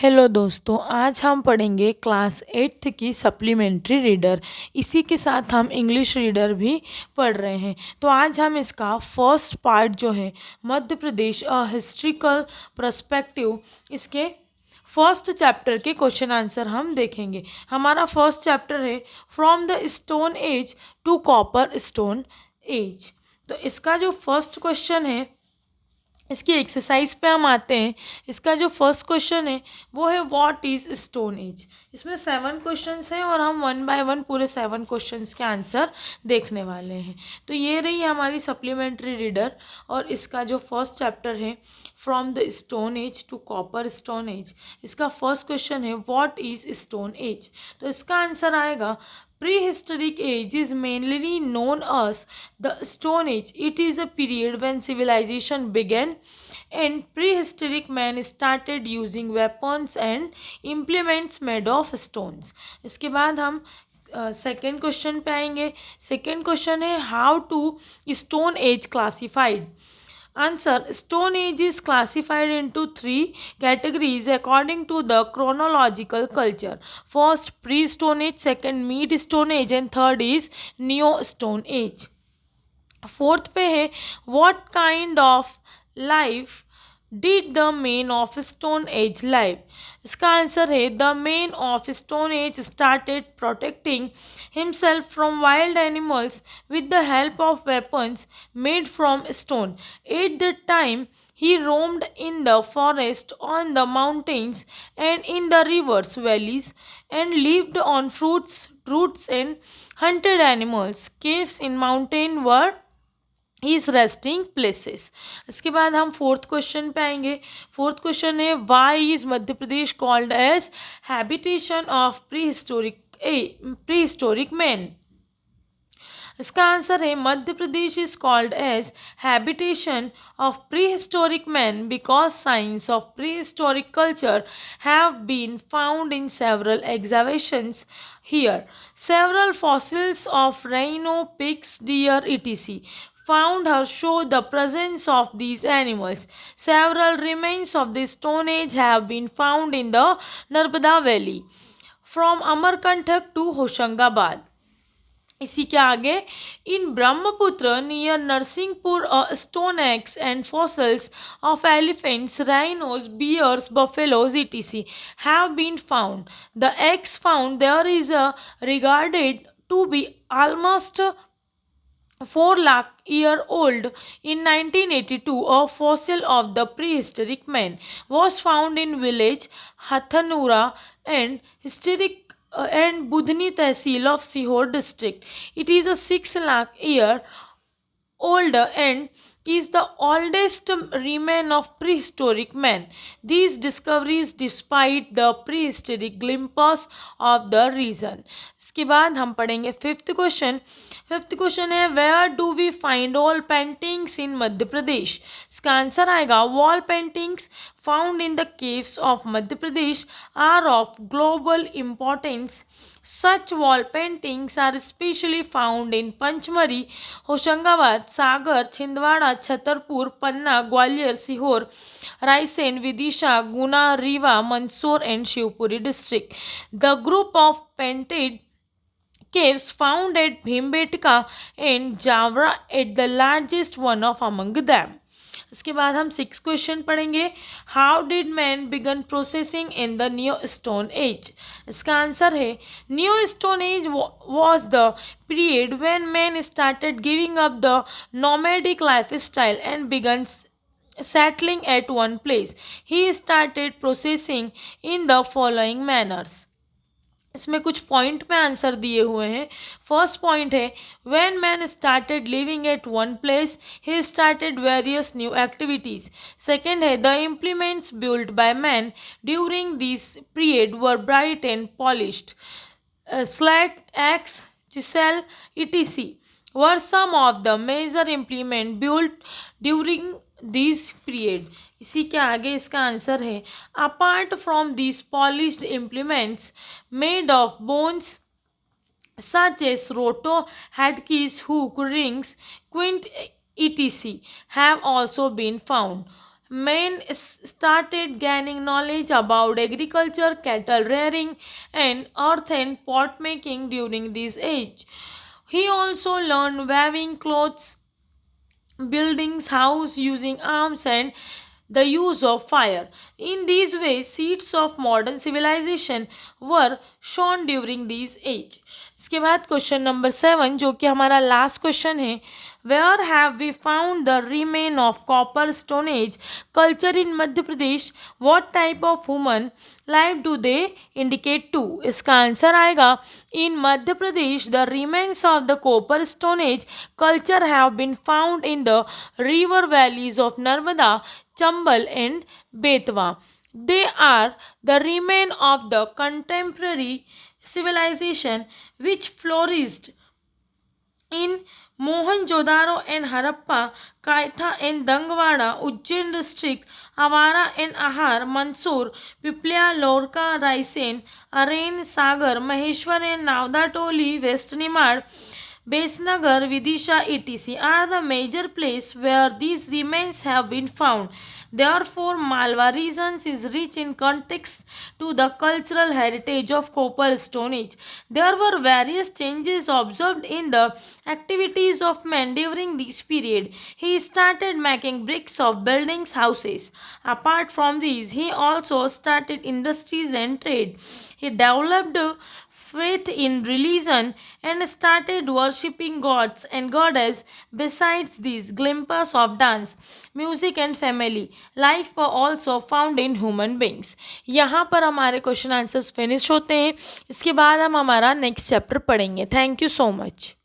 Hello दोस्तों, आज हम पढ़ेंगे क्लास एट्थ की सप्लीमेंट्री रीडर। इसी के साथ हम इंग्लिश रीडर भी पढ़ रहे हैं। तो आज हम इसका फर्स्ट पार्ट जो है Madhya Pradesh a historical perspective, इसके फर्स्ट चैप्टर के क्वेश्चन आंसर हम देखेंगे। हमारा फर्स्ट चैप्टर है from the stone age to copper stone age. तो इसका जो फर्स्ट क्वेश्चन है, इसकी एक्सरसाइज पे हम आते हैं। इसका जो फर्स्ट क्वेश्चन है वो है व्हाट इज स्टोन एज। इसमें 7 क्वेश्चंस हैं और हम 1 बाय 1 पूरे 7 क्वेश्चंस के आंसर देखने वाले हैं। तो ये रही हमारी सप्लीमेंट्री रीडर और इसका जो फर्स्ट चैप्टर है from the stone age to copper stone age, इसका फर्स्ट क्वेश्चन है व्हाट इज स्टोन एज। तो इसका आंसर आएगा prehistoric age is mainly known as the Stone Age. It is a period when civilization began and prehistoric man started using weapons and implements made of stones. इसके बाद हम second question पे आएंगे। Second question है how to stone age classified. Answer: Stone Age is classified into 3 categories according to the chronological culture. First, pre-Stone Age, second, mid-Stone Age, and third is Neo-Stone Age. Fourth पे है what kind of life did the man of stone age live। इसका answer है the man of stone age started protecting himself from wild animals with the help of weapons made from stone. At that time, he roamed in the forest, on the mountains, and in the rivers, valleys, and lived on fruits, roots, and hunted animals. Caves in mountain were is resting places. इसके बाद हम fourth question पे आएंगे। Fourth question है why is Madhya Pradesh called as habitation of prehistoric man. इसका answer है Madhya Pradesh is called as habitation of prehistoric man because science of prehistoric culture have been found in several excavations here. Several fossils of rhino, pigs, deer, etc. found her show the presence of these animals. Several remains of the Stone Age have been found in the Narmada Valley, from Amarkantak to Hoshangabad. इसी के आगे in Brahmaputra near Narsinghpur stone axe and fossils of elephants, rhinos, bears, buffaloes, etc. have been found. The eggs found there is regarded to be almost 4 lakh year old. In 1982, a fossil of the prehistoric man was found in village Hathanura and Budhni Tehsil of Sihor district. It is a 6 lakh year old and is the oldest remain of prehistoric man. These discoveries despite the prehistoric glimpses of the region. इसके बाद हम पढ़ेंगे fifth question. Fifth question है where do we find all paintings in Madhya Pradesh. इसका answer आएगा wall paintings found in the caves of Madhya Pradesh are of global importance. Such wall paintings are especially found in Panchmari, Hoshangabad, Sagar, Chhindwara, Chhatarpur, Panna, Gwalior, Sihor, Raisen, Vidisha, Guna, Rewa, Mandsaur and Shivpuri district. The group of painted caves found at Bhimbetka and Javra at the largest one of among them. इसके बाद हम 6 question पढ़ेंगे how did man began processing in the new stone age. इसका answer है new stone age was the period when man started giving up the nomadic life style and began settling at one place. He started processing in the following manners. इसमें कुछ point में answer दिए हुए हैं। First point है when man started living at one place he started various new activities. Second है the implements build by man during this period were bright and polished. Slate axe chisel etc were some of the major implement built during this period. इसी के आगे इसका answer है apart from this polished implements made of bones such as roto, headkeys, hook, rings, quint, etc. have also been found. men started gaining knowledge about agriculture, cattle rearing, and earthen pot making during this age. He also learned weaving clothes, buildings house using arms, and the use of fire. In these ways, seeds of modern civilization were shown during these age. इसके बाद question number 7 जो कि हमारा last question है, where have we found the remain of copper stone age culture in Madhya Pradesh, what type of woman life do they indicate to. इसका answer आएगा in Madhya Pradesh the remains of the copper stone age culture have been found in the river valleys of Narmada, Chambal and Betwa. They are the remain of the contemporary civilization which flourished in Mohenjo-daro and Harappa, Kaitha and Dangwada, Ujjain district, Awara and Ahar, Mansoor, Piplia, Lorca, Raisen, Arain, Sagar, Maheshwar and Navdatoli, West Nimad, Besnagar, Vidisha, etc. are the major places where these remains have been found. Therefore, Malwa region is rich in context to the cultural heritage of Copper Stone Age. There were various changes observed in the activities of men during this period. He started making bricks of buildings, houses. Apart from these, he also started industries and trade. He developed faith in religion and started worshipping gods and goddess. Besides these, glimpses of dance, music and family life were also found in human beings. यहाँ पर हमारे question answers finish होते हैं. इसके बाद हम हमारा next chapter पढ़ेंगे. Thank you so much.